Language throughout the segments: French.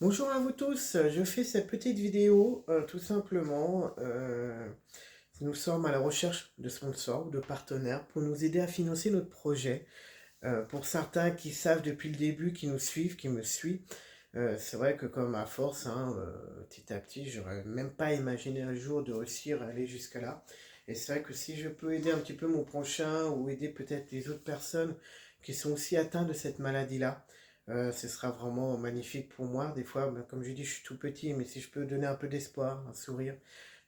Bonjour à vous tous, je fais cette petite vidéo tout simplement. Nous sommes à la recherche de sponsors ou de partenaires pour nous aider à financer notre projet. Pour certains qui savent depuis le début, qui nous suivent, qui me suivent, c'est vrai que comme à force, hein, petit à petit, j'aurais même pas imaginé un jour de réussir à aller jusqu'à là. Et c'est vrai que si je peux aider un petit peu mon prochain ou aider peut-être les autres personnes qui sont aussi atteintes de cette maladie-là, ce sera vraiment magnifique pour moi. Des fois, ben, comme je dis, je suis tout petit, mais si je peux donner un peu d'espoir, un sourire,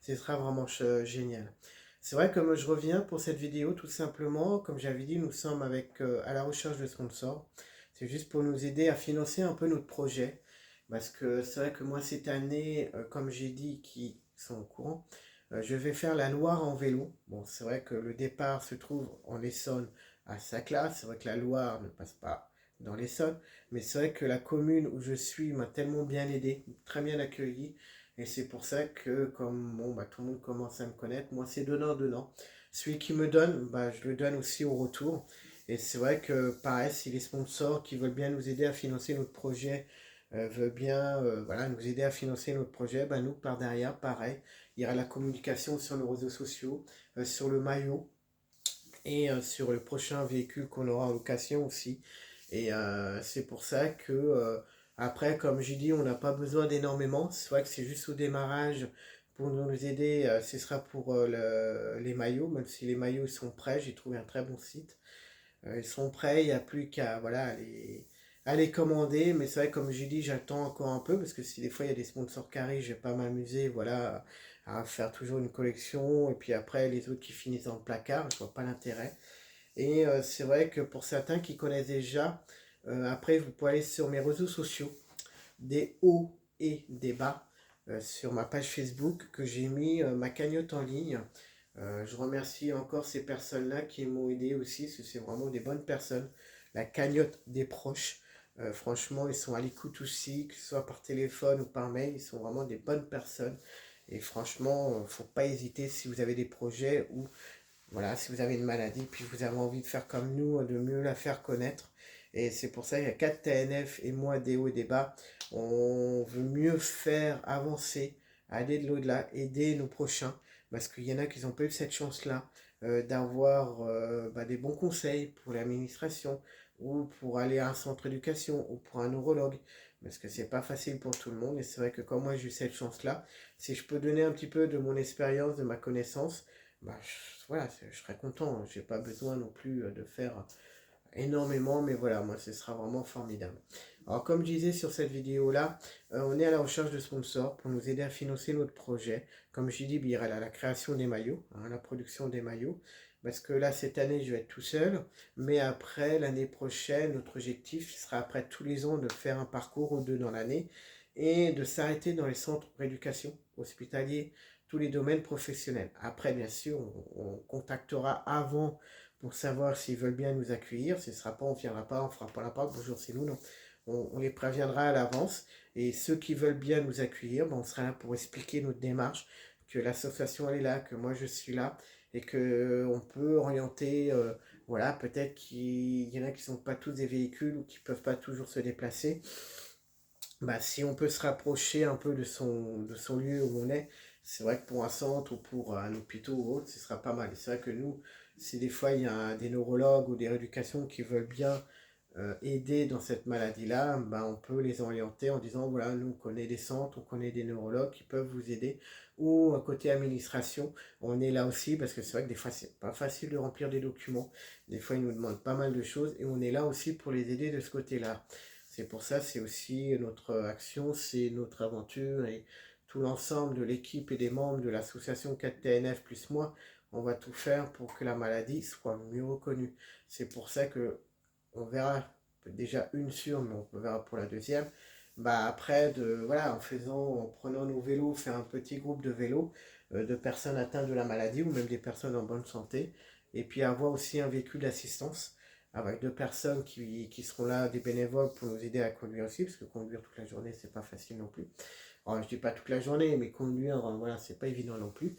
ce sera vraiment génial. C'est vrai que moi, je reviens pour cette vidéo tout simplement, comme j'avais dit, nous sommes à la recherche de sponsors. C'est juste pour nous aider à financer un peu notre projet. Parce que c'est vrai que moi cette année, comme j'ai dit, qui sont au courant, je vais faire la Loire en vélo. Bon, c'est vrai que le départ se trouve en Essonne à Saclay. C'est vrai que la Loire ne passe pas dans l'Essonne. Mais c'est vrai que la commune où je suis m'a tellement bien aidé, très bien accueilli. Et c'est pour ça que, comme bon, bah, tout le monde commence à me connaître, moi c'est donnant-donnant. Celui qui me donne, bah, je le donne aussi au retour. Et c'est vrai que, pareil, si les sponsors qui veulent bien nous aider à financer notre projet veulent bien voilà, nous aider à financer notre projet, bah, nous, par derrière, pareil, il y aura la communication sur nos réseaux sociaux, sur le maillot et sur le prochain véhicule qu'on aura en location aussi. Et c'est pour ça que, après, comme j'ai dit, on n'a pas besoin d'énormément. C'est vrai que c'est juste au démarrage pour nous aider. Ce sera pour les maillots, même si les maillots ils sont prêts. J'ai trouvé un très bon site. Ils sont prêts, il n'y a plus qu'à voilà, à les commander. Mais c'est vrai, comme j'ai dit, j'attends encore un peu parce que si des fois il y a des sponsors qui arrivent, je vais pas m'amuser voilà, à faire toujours une collection. Et puis après, les autres qui finissent dans le placard, je vois pas l'intérêt. Et c'est vrai que pour certains qui connaissent déjà, après vous pouvez aller sur mes réseaux sociaux, des hauts et des bas, sur ma page Facebook que j'ai mis ma cagnotte en ligne. Je remercie encore ces personnes-là qui m'ont aidé aussi, parce que c'est vraiment des bonnes personnes. La cagnotte des proches, franchement, ils sont à l'écoute aussi, que ce soit par téléphone ou par mail, ils sont vraiment des bonnes personnes. Et franchement, faut pas hésiter si vous avez des projets ou voilà, si vous avez une maladie, puis vous avez envie de faire comme nous, de mieux la faire connaître. Et c'est pour ça qu'il y a 4 TNF et moi des hauts et des bas. On veut mieux faire avancer, aller de l'au-delà, aider nos prochains. Parce qu'il y en a qui n'ont pas eu cette chance-là d'avoir bah, des bons conseils pour l'administration ou pour aller à un centre d'éducation ou pour un neurologue. Parce que c'est pas facile pour tout le monde. Et c'est vrai que comme moi j'ai eu cette chance-là, si je peux donner un petit peu de mon expérience, de ma connaissance, bah, voilà, je serais content. J'ai pas besoin non plus de faire énormément, mais voilà, moi, ce sera vraiment formidable. Alors, comme je disais sur cette vidéo-là, on est à la recherche de sponsors pour nous aider à financer notre projet. Comme je dis, il y aura la création des maillots, hein, la production des maillots. Parce que là, cette année, je vais être tout seul. Mais après, l'année prochaine, notre objectif sera après tous les ans de faire un parcours ou deux dans l'année et de s'arrêter dans les centres d'éducation hospitaliers, tous les domaines professionnels. Après, bien sûr, on contactera avant pour savoir s'ils veulent bien nous accueillir. Ce ne sera pas, on ne viendra pas, on ne fera pas la porte, bonjour, c'est nous, non. On les préviendra à l'avance. Et ceux qui veulent bien nous accueillir, ben, on sera là pour expliquer notre démarche, que l'association elle est là, que moi je suis là, et que on peut orienter, voilà, peut-être qu'il y en a qui ne sont pas tous des véhicules ou qui ne peuvent pas toujours se déplacer. Bah, si on peut se rapprocher un peu de son lieu où on est, c'est vrai que pour un centre ou pour un hôpital ou autre, ce sera pas mal. Et c'est vrai que nous, si des fois il y a des neurologues ou des rééducations qui veulent bien aider dans cette maladie-là, bah, on peut les orienter en disant, voilà, nous on connaît des centres, on connaît des neurologues qui peuvent vous aider. Ou côté administration, on est là aussi parce que c'est vrai que des fois c'est pas facile de remplir des documents. Des fois ils nous demandent pas mal de choses et on est là aussi pour les aider de ce côté-là. C'est pour ça, c'est aussi notre action, c'est notre aventure et tout l'ensemble de l'équipe et des membres de l'association 4TNF plus moi, on va tout faire pour que la maladie soit mieux reconnue. C'est pour ça que on verra déjà une sûre, mais on verra pour la deuxième. Bah après, voilà, en prenant nos vélos, faire un petit groupe de vélos de personnes atteintes de la maladie ou même des personnes en bonne santé, et puis avoir aussi un véhicule d'assistance avec deux personnes qui seront là, des bénévoles pour nous aider à conduire aussi, parce que conduire toute la journée, c'est pas facile non plus. Alors, je dis pas toute la journée, mais conduire, voilà, c'est pas évident non plus.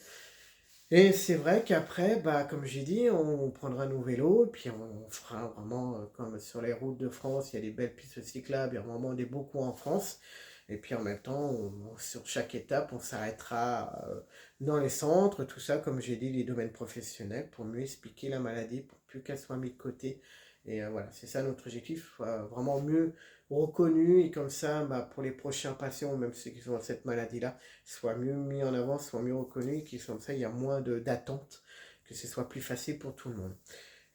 Et c'est vrai qu'après, bah, comme j'ai dit, on prendra nos vélos, et puis on fera vraiment comme sur les routes de France, il y a des belles pistes cyclables, il y a vraiment des beaucoup en France. Et puis en même temps, sur chaque étape, on s'arrêtera dans les centres, tout ça, comme j'ai dit, les domaines professionnels, pour mieux expliquer la maladie, pour plus qu'elle soit mise de côté. Et voilà, c'est ça notre objectif, vraiment mieux reconnu, et comme ça, bah, pour les prochains patients, même ceux qui ont cette maladie-là, soit mieux mis en avant, soit mieux reconnu, et comme ça, il y a moins d'attente, que ce soit plus facile pour tout le monde.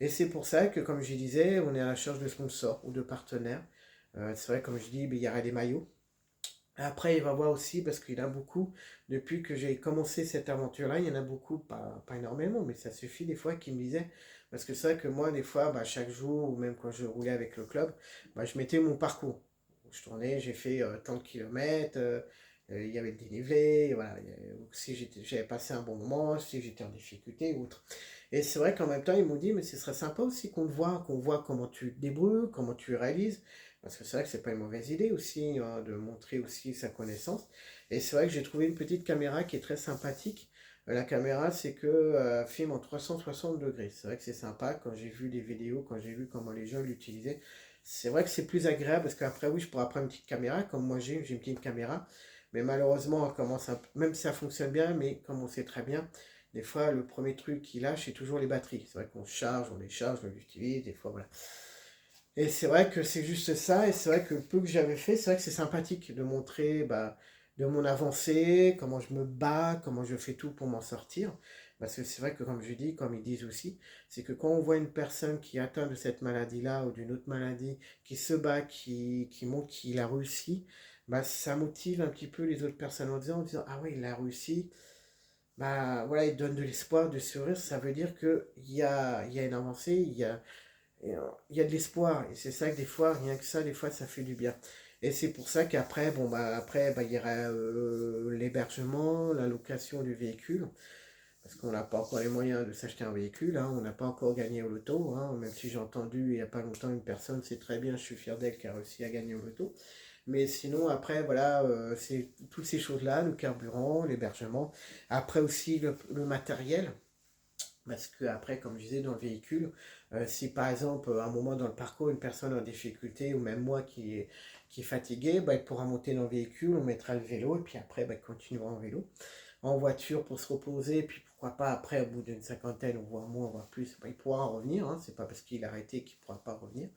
Et c'est pour ça que, comme je disais, on est à la recherche de sponsors ou de partenaires. C'est vrai, comme je dis, il y aura des maillots. Après, il va voir aussi, parce qu'il y en a beaucoup, depuis que j'ai commencé cette aventure-là, il y en a beaucoup, pas énormément, mais ça suffit des fois, qui me disaient, parce que c'est vrai que moi, des fois, bah, chaque jour, ou même quand je roulais avec le club, bah, je mettais mon parcours. Je tournais, j'ai fait tant de kilomètres, il y avait le dénivelé, voilà, si j'avais passé un bon moment, si j'étais en difficulté ou autre. Et c'est vrai qu'en même temps, ils m'ont dit, mais ce serait sympa aussi qu'on voit comment tu te débrouilles, comment tu réalises. Parce que c'est vrai que c'est pas une mauvaise idée aussi, hein, de montrer aussi sa connaissance. Et c'est vrai que j'ai trouvé une petite caméra qui est très sympathique. La caméra, c'est que filme en 360 degrés. C'est vrai que c'est sympa quand j'ai vu des vidéos, quand j'ai vu comment les gens l'utilisaient. C'est vrai que c'est plus agréable parce qu'après, oui, je pourrais prendre une petite caméra, comme moi j'ai une petite caméra. Mais malheureusement, on commence même si ça fonctionne bien, mais comme on sait très bien, des fois, le premier truc qui lâche, c'est toujours les batteries. C'est vrai qu'on charge, on les charge, on les utilise, des fois, voilà. Et c'est vrai que c'est juste ça, et c'est vrai que le peu que j'avais fait, c'est vrai que c'est sympathique de montrer bah, de mon avancée, comment je me bats, comment je fais tout pour m'en sortir. Parce que c'est vrai que comme je dis, comme ils disent aussi, c'est que quand on voit une personne qui est atteinte de cette maladie-là ou d'une autre maladie, qui se bat, qui montre qu'il a réussi, bah, ça motive un petit peu les autres personnes en disant ah oui, il a réussi, bah voilà, il donne de l'espoir, du sourire, ça veut dire il y a une avancée, il y a de l'espoir, et c'est ça que des fois, rien que ça, des fois, ça fait du bien. Et c'est pour ça qu'après, bon, bah, après, bah, il y aura l'hébergement, la location du véhicule, parce qu'on n'a pas encore les moyens de s'acheter un véhicule, hein, on n'a pas encore gagné au loto, hein, même si j'ai entendu il n'y a pas longtemps une personne, c'est très bien, je suis fier d'elle, qui a réussi à gagner au loto. Mais sinon, après, voilà, c'est toutes ces choses-là, le carburant, l'hébergement, après aussi le matériel. Parce que après, comme je disais, dans le véhicule, si par exemple, à un moment dans le parcours, une personne en difficulté, ou même moi qui est fatigué, bah, il pourra monter dans le véhicule, on mettra le vélo, et puis après, bah, il continuera en vélo. En voiture pour se reposer, puis pourquoi pas après, au bout d'une cinquantaine, voire moins, voire plus, bah, il pourra en revenir, hein, c'est pas parce qu'il a arrêté qu'il pourra pas revenir.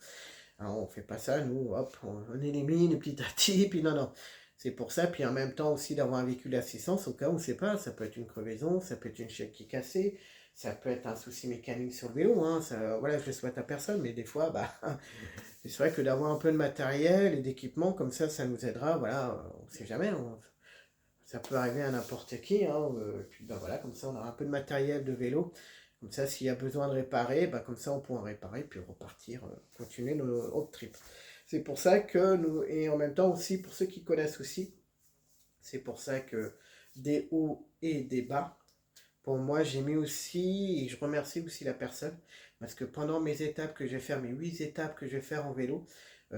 Alors, on fait pas ça, nous, hop, on élimine petit à petit, puis non, non. C'est pour ça, puis en même temps aussi d'avoir un véhicule d'assistance, au cas où on ne sait pas, ça peut être une crevaison, ça peut être une chaîne qui est cassée, ça peut être un souci mécanique sur le vélo, hein, ça, voilà, je le souhaite à personne, mais des fois, bah, c'est vrai que d'avoir un peu de matériel et d'équipement, comme ça nous aidera, voilà, on ne sait jamais, ça peut arriver à n'importe qui, hein, puis ben voilà, comme ça on aura un peu de matériel de vélo, comme ça s'il y a besoin de réparer, ben, comme ça on pourra réparer, puis repartir, continuer nos road trip. C'est pour ça que nous, et en même temps aussi, pour ceux qui connaissent aussi, c'est pour ça que des hauts et des bas, pour moi j'ai mis aussi, et je remercie aussi la personne, parce que pendant mes étapes que je vais faire, mes 8 étapes que je vais faire en vélo,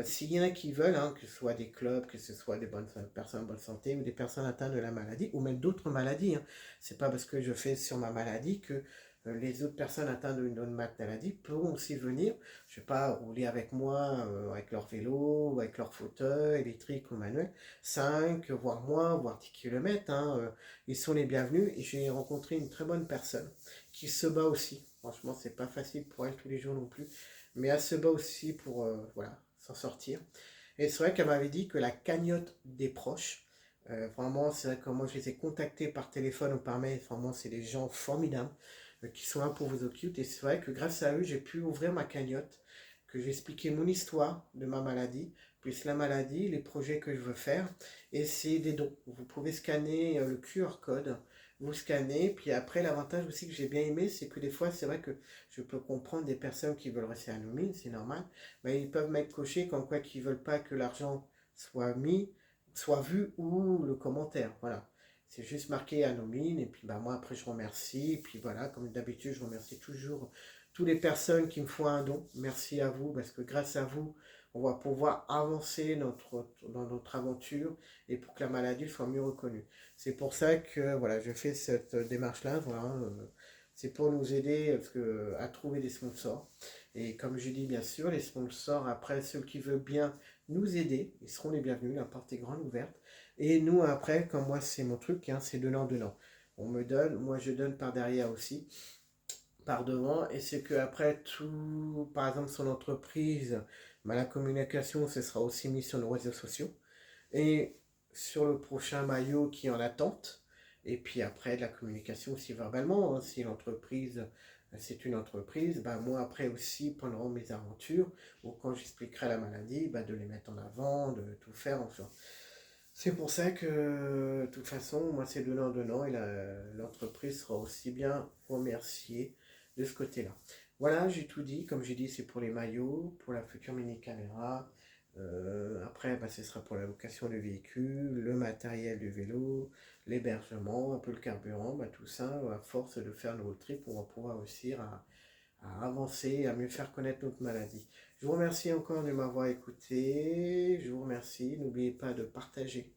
s'il y en a qui veulent, hein, que ce soit des clubs, que ce soit des bonnes personnes en bonne santé, ou des personnes atteintes de la maladie, ou même d'autres maladies, hein. C'est pas parce que je fais sur ma maladie que les autres personnes atteintes d'une autre maladie pourront aussi venir. Je ne vais pas rouler avec moi, avec leur vélo, ou avec leur fauteuil électrique ou manuel, 5 voire moins, voire 10 km, hein, ils sont les bienvenus. Et j'ai rencontré une très bonne personne qui se bat aussi. Franchement, c'est pas facile pour elle tous les jours non plus, mais elle se bat aussi pour voilà, s'en sortir. Et c'est vrai qu'elle m'avait dit que la cagnotte des proches, vraiment, c'est vrai que moi je les ai contactés par téléphone ou par mail, vraiment, c'est des gens formidables qui sont là pour vous occulter. Et c'est vrai que grâce à eux, j'ai pu ouvrir ma cagnotte, que j'ai expliqué mon histoire de ma maladie, plus la maladie, les projets que je veux faire, et c'est des dons. Vous pouvez scanner le QR code, vous scannez, puis après l'avantage aussi que j'ai bien aimé, c'est que des fois c'est vrai que je peux comprendre des personnes qui veulent rester anonymes, c'est normal, mais ils peuvent mettre coché comme quoi qu'ils veulent pas que l'argent soit mis, soit vu ou le commentaire, voilà. C'est juste marqué anonyme, et puis bah, moi après je remercie, et puis voilà, comme d'habitude je remercie toujours toutes les personnes qui me font un don. Merci à vous, parce que grâce à vous, on va pouvoir avancer dans notre aventure, et pour que la maladie soit mieux reconnue. C'est pour ça que voilà, je fais cette démarche-là, voilà, c'est pour nous aider à trouver des sponsors. Et comme je dis, bien sûr, les sponsors, après, ceux qui veulent bien nous aider. Ils seront les bienvenus, la porte est grande ouverte. Et nous, après, comme moi, c'est mon truc, hein, c'est donnant-donnant. On me donne, moi je donne par derrière aussi, par devant. Et c'est que après tout, par exemple, son entreprise, bah, la communication, ce sera aussi mis sur nos réseaux sociaux. Et sur le prochain maillot qui est en attente. Et puis après, de la communication aussi verbalement, hein. Si l'entreprise, c'est une entreprise, bah moi après aussi, pendant mes aventures, ou quand j'expliquerai la maladie, bah de les mettre en avant, de tout faire, enfin. C'est pour ça que, de toute façon, moi c'est donnant-donnant et l'entreprise sera aussi bien remerciée de ce côté-là. Voilà, j'ai tout dit. Comme j'ai dit, c'est pour les maillots, pour la future mini-caméra. Après, bah, ce sera pour la location de véhicules, le matériel du vélo, l'hébergement, un peu le carburant, bah, tout ça, à force de faire nos trips, on va pouvoir réussir à avancer, à mieux faire connaître notre maladie. Je vous remercie encore de m'avoir écouté. Je vous remercie. N'oubliez pas de partager.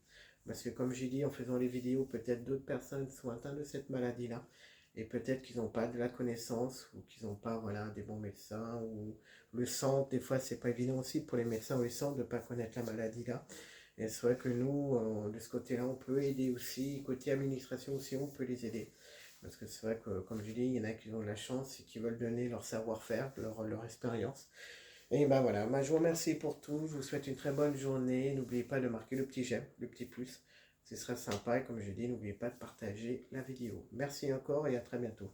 Parce que comme j'ai dit en faisant les vidéos, peut-être d'autres personnes sont atteintes de cette maladie-là. Et peut-être qu'ils n'ont pas de la connaissance ou qu'ils n'ont pas voilà, des bons médecins ou le centre. Des fois, c'est pas évident aussi pour les médecins ou les centres de ne pas connaître la maladie-là. Et c'est vrai que nous, de ce côté-là, on peut aider aussi. Côté administration aussi, on peut les aider. Parce que c'est vrai que, comme je dis, il y en a qui ont de la chance et qui veulent donner leur savoir-faire, leur expérience. Et ben voilà, moi, je vous remercie pour tout. Je vous souhaite une très bonne journée. N'oubliez pas de marquer le petit j'aime, le petit plus. Ce serait sympa. Et comme je dis, n'oubliez pas de partager la vidéo. Merci encore et à très bientôt.